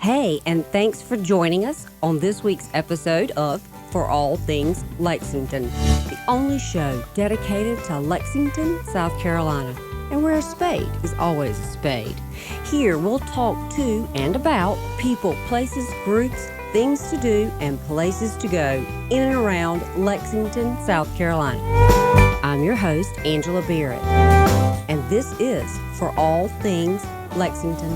Hey, and thanks for joining us on this week's episode of For All Things Lexington, the only show dedicated to Lexington, South Carolina, and where a spade is always a spade. Here we'll talk to and about people, places, groups, things to do, and places to go in and around Lexington, South Carolina. I'm your host, Angela Barrett, and this is For All Things Lexington.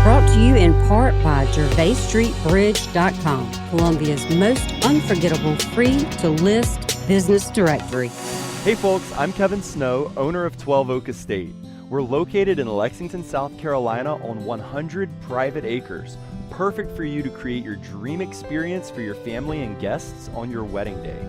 Brought to you in part by GervaisStreetBridge.com, Columbia's most unforgettable free-to-list business directory. Hey folks, I'm Kevin Snow, owner of 12 Oak Estate. We're located in Lexington, South Carolina on 100 private acres, perfect for you to create your dream experience for your family and guests on your wedding day.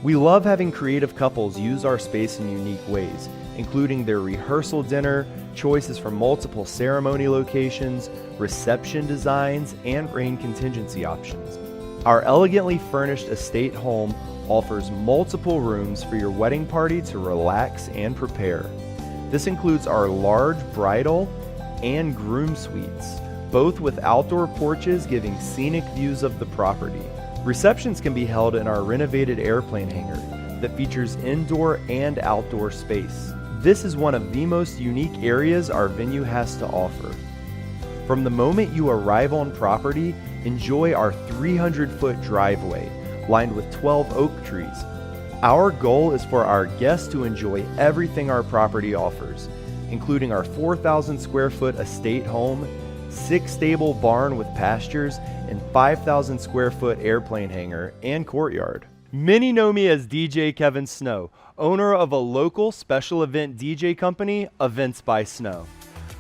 We love having creative couples use our space in unique ways, including their rehearsal dinner, choices from multiple ceremony locations, reception designs, and rain contingency options. Our elegantly furnished estate home offers multiple rooms for your wedding party to relax and prepare. This includes our large bridal and groom suites, both with outdoor porches giving scenic views of the property. Receptions can be held in our renovated airplane hangar that features indoor and outdoor space. This is one of the most unique areas our venue has to offer. From the moment you arrive on property, enjoy our 300-foot driveway lined with 12 oak trees. Our goal is for our guests to enjoy everything our property offers, including our 4,000 square foot estate home, 6-stable barn with pastures, and 5,000 square foot airplane hangar and courtyard. Many know me as DJ Kevin Snow, owner of a local special event DJ company, Events by Snow.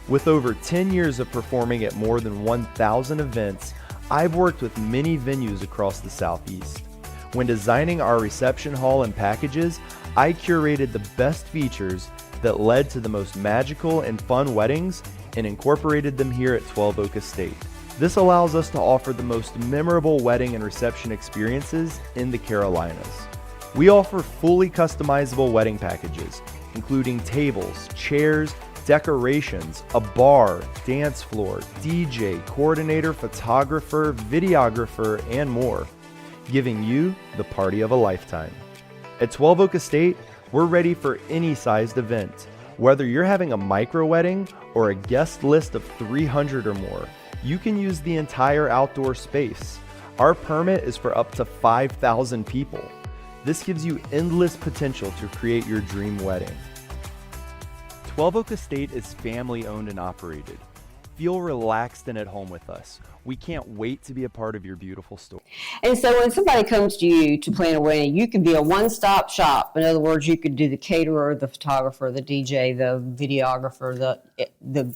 With over 10 years of performing at more than 1,000 events, I've worked with many venues across the Southeast. When designing our reception hall and packages, I curated the best features that led to the most magical and fun weddings and incorporated them here at 12 Oak Estate. This allows us to offer the most memorable wedding and reception experiences in the Carolinas. We offer fully customizable wedding packages, including tables, chairs, decorations, a bar, dance floor, DJ, coordinator, photographer, videographer, and more, giving you the party of a lifetime. At 12 Oak Estate, we're ready for any sized event. Whether you're having a micro wedding or a guest list of 300 or more, you can use the entire outdoor space. Our permit is for up to 5,000 people. This gives you endless potential to create your dream wedding. 12 Oak Estate is family owned and operated. Feel relaxed and at home with us. We can't wait to be a part of your beautiful story. And so when somebody comes to you to plan a wedding, you can be a one-stop shop. In other words, you could do the caterer, the photographer, the DJ, the videographer, the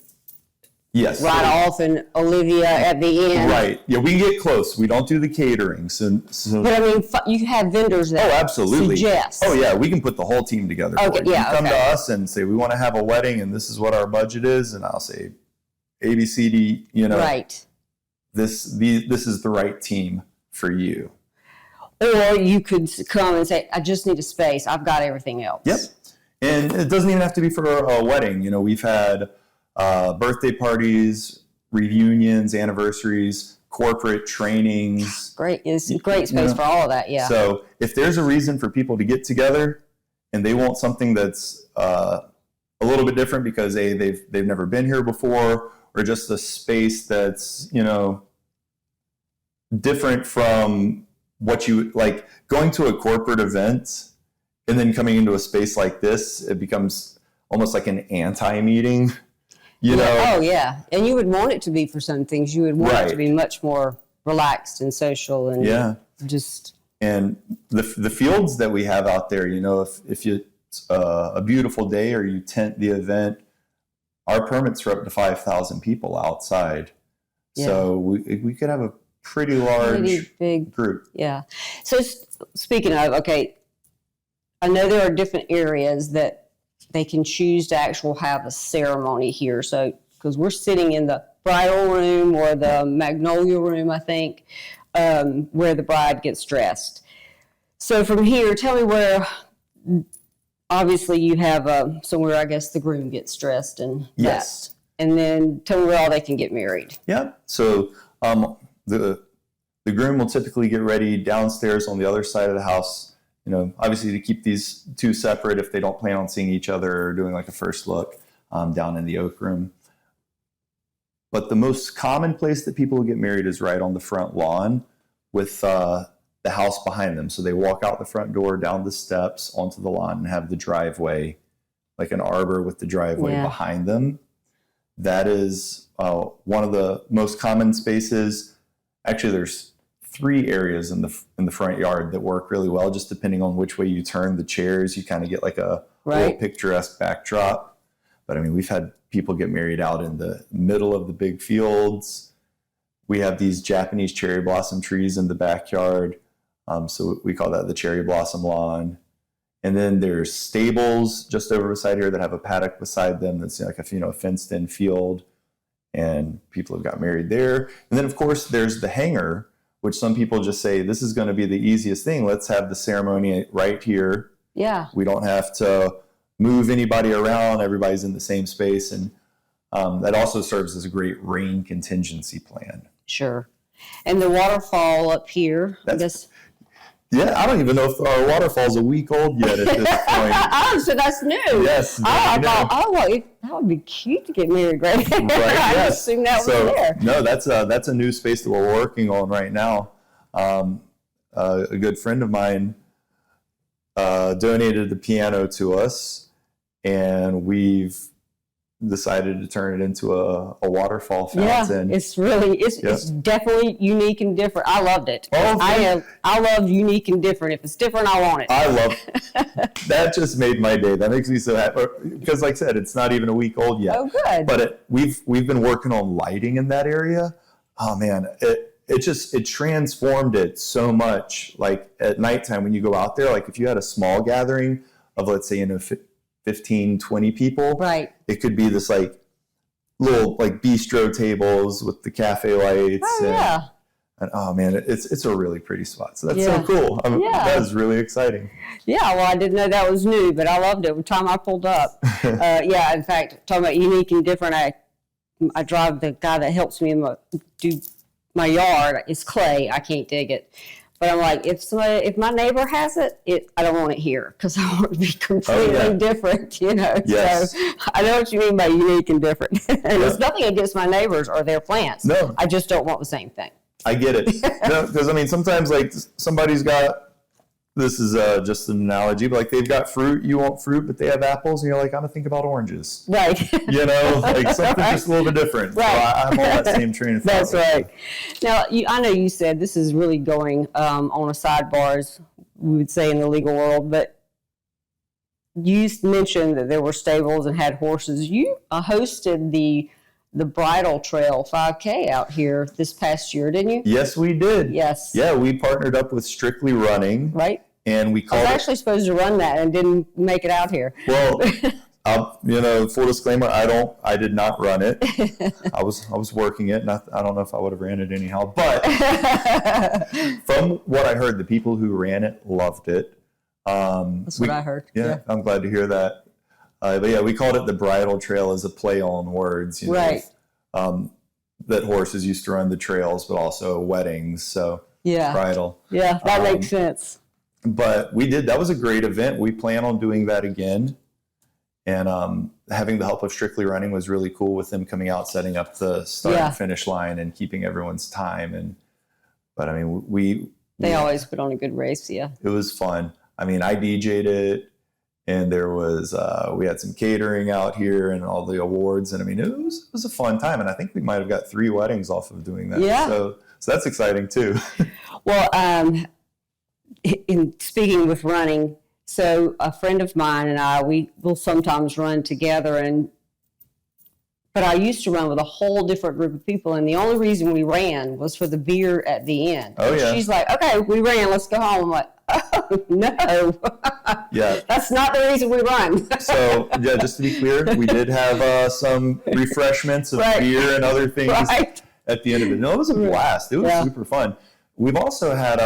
yes, right off, and Olivia at the end. Right. Yeah, we get close. We don't do the catering. So but I mean, you have vendors that absolutely. suggest. Oh, yeah, we can put the whole team together. Okay, for you. yeah, You come to us and say, we want to have a wedding, and this is what our budget is, and I'll say, A, B, C, D, Right. This is the right team for you. Or you could come and say, I just need a space. I've got everything else. Yep. And it doesn't even have to be for a wedding. We've had birthday parties, reunions, anniversaries, corporate trainings. Great. It's a great space for all of that, yeah. So if there's a reason for people to get together and they want something that's a little bit different because they've never been here before, or just a space that's, different from what you like, going to a corporate event and then coming into a space like this, it becomes almost like an anti-meeting, Oh, yeah. And you would want it to be for some things. You would want it to be much more relaxed and social and just. And the fields that we have out there, if it's a beautiful day or you tent the event, our permits are up to 5,000 people outside. Yeah. So we could have a pretty large big group. Yeah. So speaking of, okay, I know there are different areas that they can choose to actually have a ceremony here. So, because we're sitting in the bridal room or the magnolia room, I think, where the bride gets dressed. So from here, tell me where, obviously you have somewhere, I guess, the groom gets dressed and yes. and then tell me where all they can get married. Yeah. So the groom will typically get ready downstairs on the other side of the house. You know, obviously to keep these two separate if they don't plan on seeing each other or doing like a first look down in the oak room. But the most common place that people will get married is right on the front lawn with the house behind them. So they walk out the front door, down the steps, onto the lawn, and have the driveway, like an arbor with the driveway behind them. That is one of the most common spaces. Actually, there's 3 areas in the front yard that work really well, just depending on which way you turn the chairs. You kind of get like a little picturesque backdrop. But I mean, we've had people get married out in the middle of the big fields. We have these Japanese cherry blossom trees in the backyard. So we call that the cherry blossom lawn. And then there's stables just over beside here that have a paddock beside them that's like a fenced in field. And people have got married there. And then, of course, there's the hangar, which some people just say, this is going to be the easiest thing. Let's have the ceremony right here. Yeah. We don't have to move anybody around. Everybody's in the same space. And that also serves as a great rain contingency plan. Sure. And the waterfall up here, I guess. Yeah, I don't even know if our waterfall's a week old yet at this point. Oh, so that's new. Yes. I thought, that would be cute to get married right there. Right, I yes. just assumed that was there. No, that's a new space that we're working on right now. A good friend of mine donated the piano to us, and we've decided to turn it into a waterfall fountain. Yeah, it's definitely unique and different. I loved it. Oh, I love unique and different. If it's different, I want it. I love that. Just made my day. That makes me so happy because, like I said, it's not even a week old yet. Oh, good. But we've been working on lighting in that area. Oh man, it transformed it so much. Like at nighttime when you go out there, like if you had a small gathering of, let's say, 15, 20 people, right? It could be this like little like bistro tables with the cafe lights. And oh man, it's a really pretty spot. So that's so cool. That is really exciting. Yeah, well, I didn't know that was new, but I loved it. Every time I pulled up, in fact, talking about unique and different, I drive the guy that helps me do my yard. It's clay. I can't dig it. But I'm like, if my neighbor has it, I don't want it here because I want it to be completely different, Yes. So I know what you mean by unique and different. And it's nothing against my neighbors or their plants. No. I just don't want the same thing. I get it. Because I mean, sometimes like somebody's got, this is just an analogy, but like they've got fruit, you want fruit, but they have apples, and you're like, I'm gonna think about oranges. Right. Like something just a little bit different. Right. So I'm on that same train of thought. That's right. Now, I know you said this is really going on a sidebar, as we would say in the legal world, but you mentioned that there were stables and had horses. You hosted the Bridal Trail 5K out here this past year, didn't you? Yes, we did. Yes. Yeah, we partnered up with Strictly Running. Right. And we called I was actually supposed to run that and didn't make it out here. Well, full disclaimer, I did not run it. I was working it, and I don't know if I would have ran it anyhow. But from what I heard, the people who ran it loved it. That's what I heard. Yeah, I'm glad to hear that. But yeah, we called it the Bridal Trail as a play on words. Right. That horses used to run the trails, but also weddings. So bridal. Yeah, that makes sense. But that was a great event. We plan on doing that again. And having the help of Strictly Running was really cool with them coming out, setting up the start and finish line and keeping everyone's time. But I mean, they always put on a good race. Yeah. It was fun. I mean, I DJ'd it, and there was, we had some catering out here and all the awards. And I mean, it was a fun time. And I think we might've got 3 weddings off of doing that. Yeah. So that's exciting too. Well, in speaking with running, so a friend of mine and I, we will sometimes run together, but I used to run with a whole different group of people, and the only reason we ran was for the beer at the end. Oh, yeah. She's like, okay, we ran, let's go home. I'm like, oh, no. Yeah. That's not the reason we run. So, yeah, just to be clear, we did have some refreshments of beer and other things at the end of it. No, it was a blast. It was super fun. We've also had,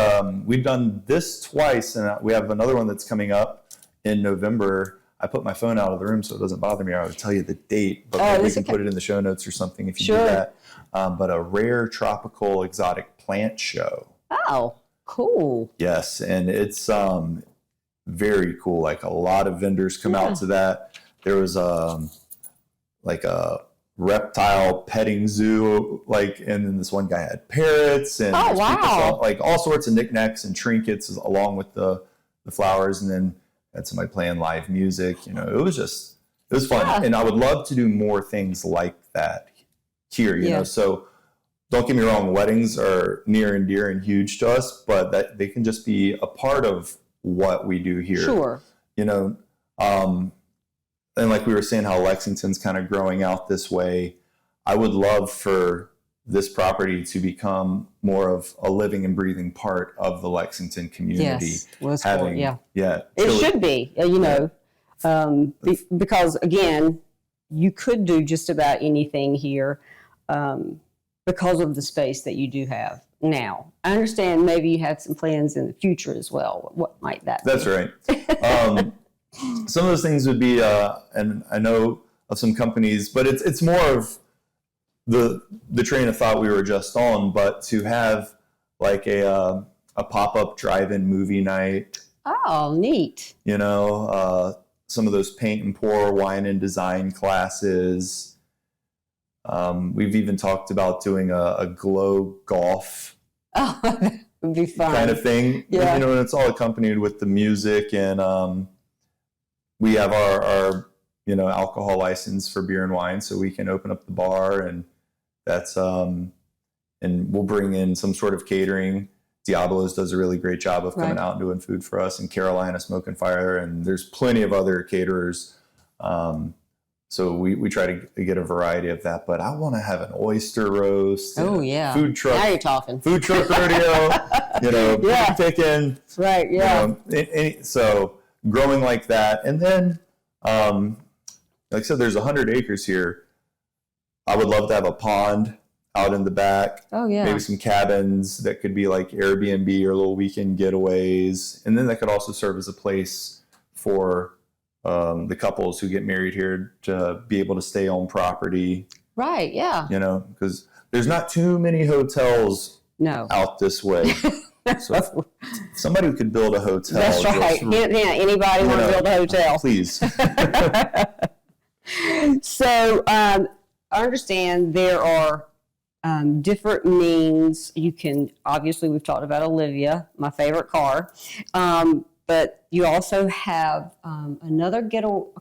we've done this twice, and we have another one that's coming up in November. I put my phone out of the room so it doesn't bother me. I would tell you the date, but maybe we can put it in the show notes or something if you do that. But a rare tropical exotic plant show. Oh, cool. Yes, and it's very cool. Like a lot of vendors come out to that. There was like a reptile petting zoo, like, and then this one guy had parrots and like all sorts of knickknacks and trinkets along with the flowers, and then had somebody playing live music. You know, it was fun, and I would love to do more things like that here. You know, so don't get me wrong, weddings are near and dear and huge to us, but that they can just be a part of what we do here. Sure. You know, and like we were saying, how Lexington's kind of growing out this way. I would love for this property to become more of a living and breathing part of the Lexington community. Yes. Well, it's having, it should be, you know, because again, you could do just about anything here because of the space that you do have now. I understand maybe you have some plans in the future as well. What might that be? That's right. Some of those things would be, and I know of some companies, but it's more of the train of thought we were just on, but to have like a pop-up drive-in movie night. Oh, neat. You know, some of those paint and pour wine and design classes. We've even talked about doing a glow golf that would be fun. kind of thing. Yeah. You know, and it's all accompanied with the music, and we have our you know, alcohol license for beer and wine, so we can open up the bar, and that's and we'll bring in some sort of catering. Diablo's does a really great job of coming out and doing food for us, and Carolina Smoke and Fire, and there's plenty of other caterers. So we try to get a variety of that, but I want to have an oyster roast. Oh yeah, food truck. Now you're talking. Food truck rodeo. You know, picking. Right. Yeah. You know, so growing like that, and then like I said, there's 100 acres here. I would love to have a pond out in the back. Oh yeah. Maybe some cabins that could be like Airbnb or little weekend getaways, and then that could also serve as a place for the couples who get married here to be able to stay on property. Right. Yeah. You know, because there's not too many hotels out this way. So if somebody could build a hotel. That's right. Anybody want to build a hotel? Please. So I understand there are different means. You can, obviously, we've talked about Olivia, my favorite car. But you also have a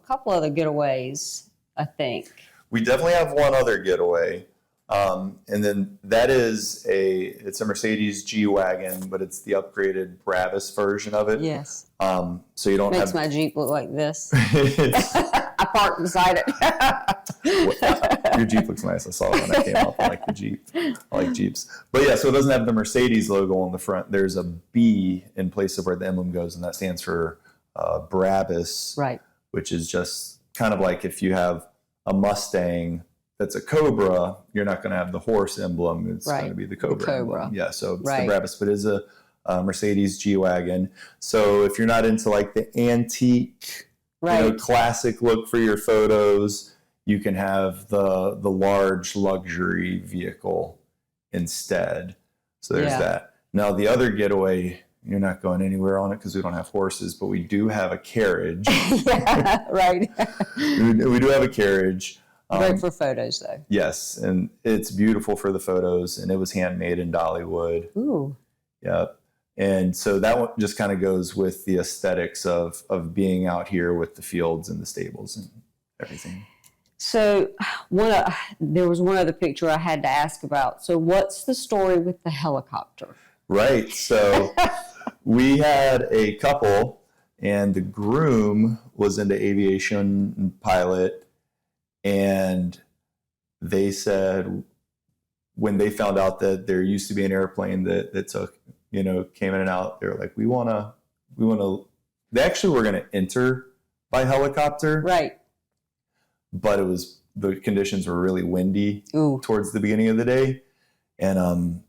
couple other getaways, I think. We definitely have one other getaway. And then that is it's a Mercedes G-Wagon, but it's the upgraded Brabus version of it. Yes. So you don't Makes my Jeep look like this. I parked beside it. Your Jeep looks nice. I saw it when I came up. I like the Jeep. I like Jeeps. But yeah, so it doesn't have the Mercedes logo on the front. There's a B in place of where the emblem goes, and that stands for Brabus. Right. Which is just kind of like if you have a Mustang that's a Cobra, you're not going to have the horse emblem. It's going to be the Cobra emblem. Yeah, so it's the Brabus, but it's a Mercedes G-Wagon. So if you're not into like the antique, you know, classic look for your photos, you can have the large luxury vehicle instead. So there's that. Now the other getaway, you're not going anywhere on it because we don't have horses, but we do have a carriage. Yeah, right. We do have a carriage. Great for photos, though. Yes, and it's beautiful for the photos, and it was handmade in Dollywood. Ooh. Yep. And so that one just kind of goes with the aesthetics of being out here with the fields and the stables and everything. So there was one other picture I had to ask about. So what's the story with the helicopter? Right. So we had a couple, and the groom was into aviation and pilot, and they said when they found out that there used to be an airplane that took, you know, came in and out, they were like, we want to, they actually were going to enter by helicopter. Right. But the conditions were really windy towards the beginning of the day. And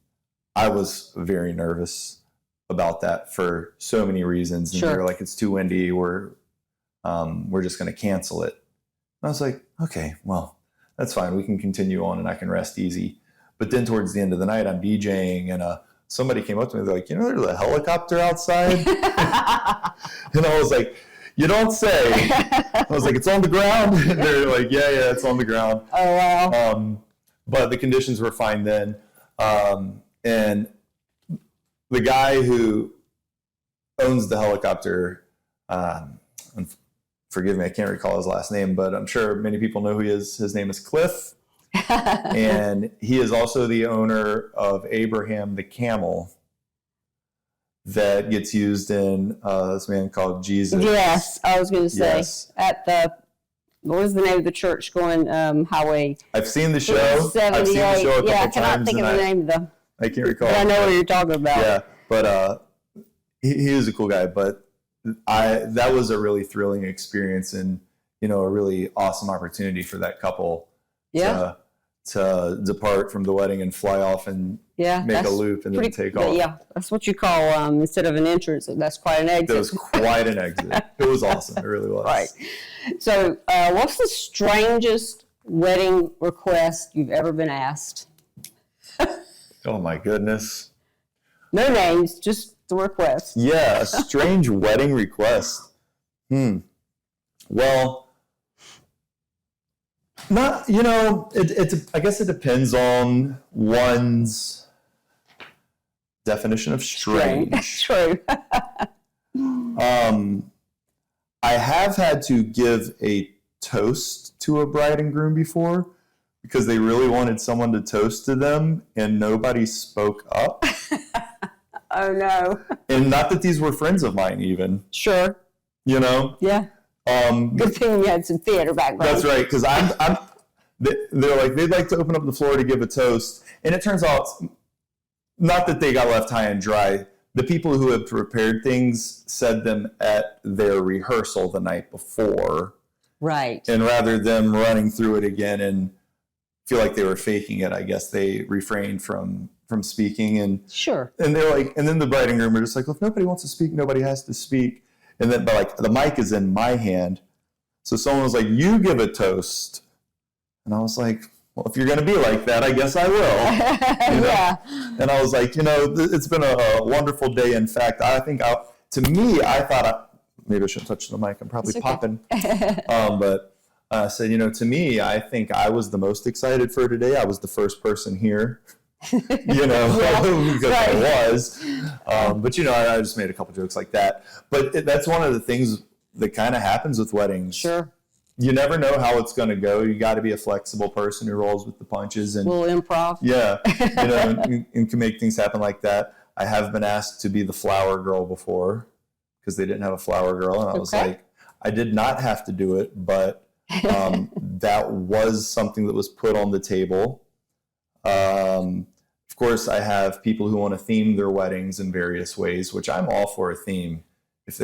I was very nervous about that for so many reasons. And they were like, it's too windy. We're just going to cancel it. And I was like, okay, well, that's fine. We can continue on and I can rest easy. But then towards the end of the night, I'm DJing and somebody came up to me. They're like, there's a helicopter outside. And I was like, you don't say. I was like, it's on the ground. And they're like, yeah, it's on the ground. Oh, wow. But the conditions were fine then. And the guy who owns the helicopter, forgive me, I can't recall his last name, but I'm sure many people know who he is. His name is Cliff. And he is also the owner of Abraham the camel that gets used in this man called Jesus. Yes, I was going to say Yes. at what was the name of the church going Highway? I've seen the show. I've seen the show a couple I times. cannot think of the name of the. I can't recall. But I know what you're talking about. Yeah, but he is a cool guy. But that was a really thrilling experience and a really awesome opportunity for that couple. Yeah. To depart from the wedding and fly off and make a loop and then take off. Yeah, that's what you call instead of an entrance. That's quite an exit. That was quite an exit. It was awesome. It really was. Right. So, what's the strangest wedding request you've ever been asked? Oh my goodness. No names, just the request. Yeah, a strange wedding request. Well, not, I guess it depends on one's definition of strange. True. I have had to give a toast to a bride and groom before because they really wanted someone to toast to them and nobody spoke up. Oh, no. And not that these were friends of mine even. Sure. Yeah. Good thing you had some theater background. That's right, because they're like, they'd like to open up the floor to give a toast. And it turns out, not that they got left high and dry, the people who had prepared things said them at their rehearsal the night before. Right. And rather than running through it again and feel like they were faking it, I guess they refrained from speaking. And sure. And they're like, and then the bride and groom are just like, well, if nobody wants to speak, nobody has to speak. And then, but like, the mic is in my hand. So someone was like, you give a toast. And I was like, well, if you're going to be like that, I guess I will. Yeah. And I was like, it's been a wonderful day. In fact, I think I thought maybe I shouldn't touch the mic. I'm probably popping. But I said, to me, I think I was the most excited for today. I was the first person here, because I was. But, I just made a couple jokes like that. But that's one of the things that kind of happens with weddings. Sure. You never know how it's going to go. You got to be a flexible person who rolls with the punches and a little improv. Yeah, and can make things happen like that. I have been asked to be the flower girl before because they didn't have a flower girl, and I was like, I did not have to do it, but that was something that was put on the table. Of course, I have people who want to theme their weddings in various ways, which I'm all for a theme. If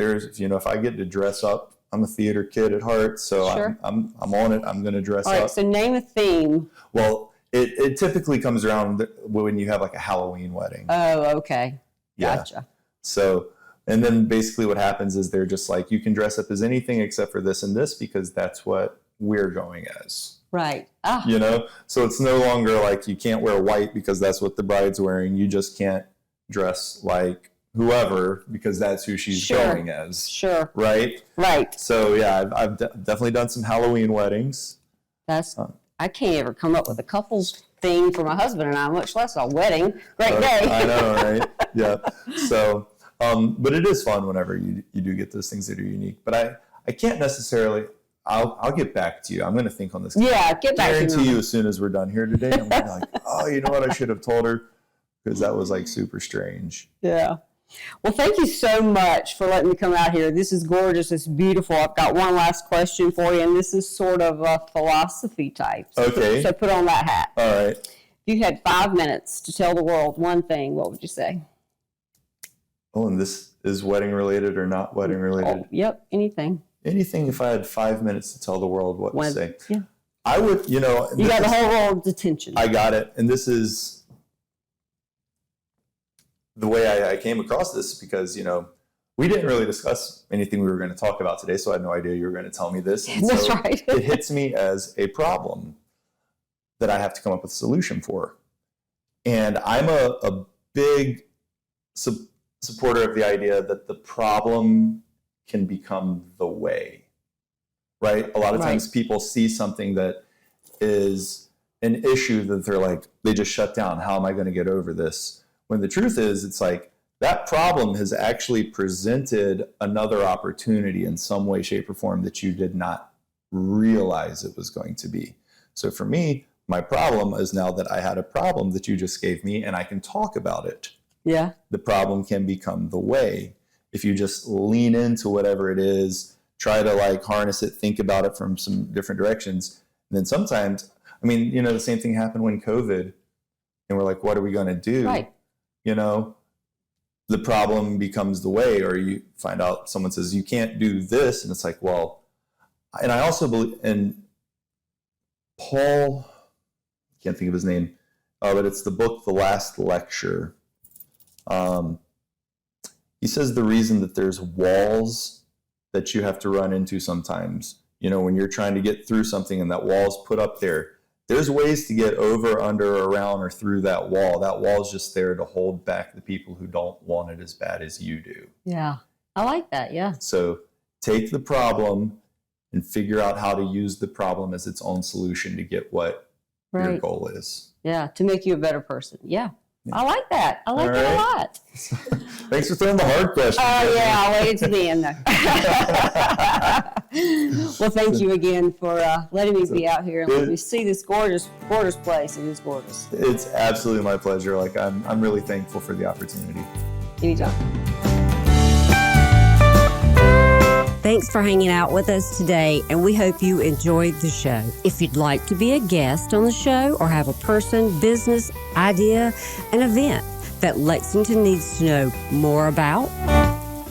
I get to dress up. I'm a theater kid at heart, so sure. I'm on it. I'm going to dress up. All right, so name a theme. Well, it typically comes around when you have like a Halloween wedding. Oh, okay. Yeah. Gotcha. So, and then basically what happens is they're just like, you can dress up as anything except for this and this because that's what we're going as. Right. So it's no longer like you can't wear white because that's what the bride's wearing. You just can't dress like whoever because that's who she's going as. Sure. Right? Right. So yeah, I've definitely done some Halloween weddings. I can't ever come up with a couple's theme for my husband and I, much less a wedding. Great day. I know, right? Yeah. So, but it is fun whenever you do get those things that are unique. But I can't necessarily. I'll get back to you. I'm going to think on this. Yeah, get back to guarantee you as soon as we're done here today. I'm going to be like, oh, you know what? I should have told her because that was like super strange. Yeah. Well, thank you so much for letting me come out here. This is gorgeous. It's beautiful. I've got one last question for you, and this is sort of a philosophy type. Okay. So put on that hat. All right. If you had 5 minutes to tell the world one thing, what would you say? Oh, and this is wedding related or not wedding related? Oh, yep, anything. Anything if I had 5 minutes to tell the world what to say. Yeah. I would, You got the whole world's attention. I got it. And this is the way I came across this because, we didn't really discuss anything we were going to talk about today, so I had no idea you were going to tell me this. And That's so right. it hits me as a problem that I have to come up with a solution for. And I'm a big supporter of the idea that the problem can become the way, right? A lot of times people see something that is an issue that they're like, they just shut down. How am I going to get over this? When the truth is, it's like, that problem has actually presented another opportunity in some way, shape, or form that you did not realize it was going to be. So for me, my problem is now that I had a problem that you just gave me and I can talk about it. Yeah. The problem can become the way. If you just lean into whatever it is, try to like harness it, think about it from some different directions. And then sometimes, I mean, you know, the same thing happened when COVID, and we're like, what are we going to do? Right. You know, the problem becomes the way, or you find out someone says, you can't do this. And it's like, well, and I also believe, and Paul, can't think of his name, but it's the book, The Last Lecture. He says the reason that there's walls that you have to run into sometimes, you know, when you're trying to get through something and that wall's put up there, there's ways to get over, under, around, or through that wall. That wall's just there to hold back the people who don't want it as bad as you do. Yeah. I like that. Yeah. So take the problem and figure out how to use the problem as its own solution to get what your goal is. Yeah. To make you a better person. Yeah. I like that. I like that a lot. Thanks for throwing the hard questions. Oh, yeah. I'll wait to the end, though. Well, thank you again for letting me be out here and let me see this gorgeous, gorgeous place. It is gorgeous. It's absolutely my pleasure. Like, I'm really thankful for the opportunity. Anytime. Thanks for hanging out with us today, and we hope you enjoyed the show. If you'd like to be a guest on the show or have a person, business, idea, an event that Lexington needs to know more about,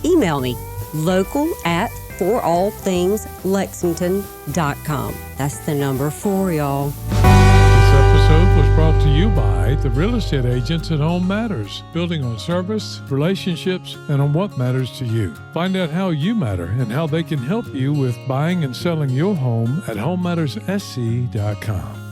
email me, local@forallthingslexington.com. That's the number 4, y'all. This episode was brought to you by the real estate agents at Home Matters, building on service, relationships, and on what matters to you. Find out how you matter and how they can help you with buying and selling your home at homematterssc.com.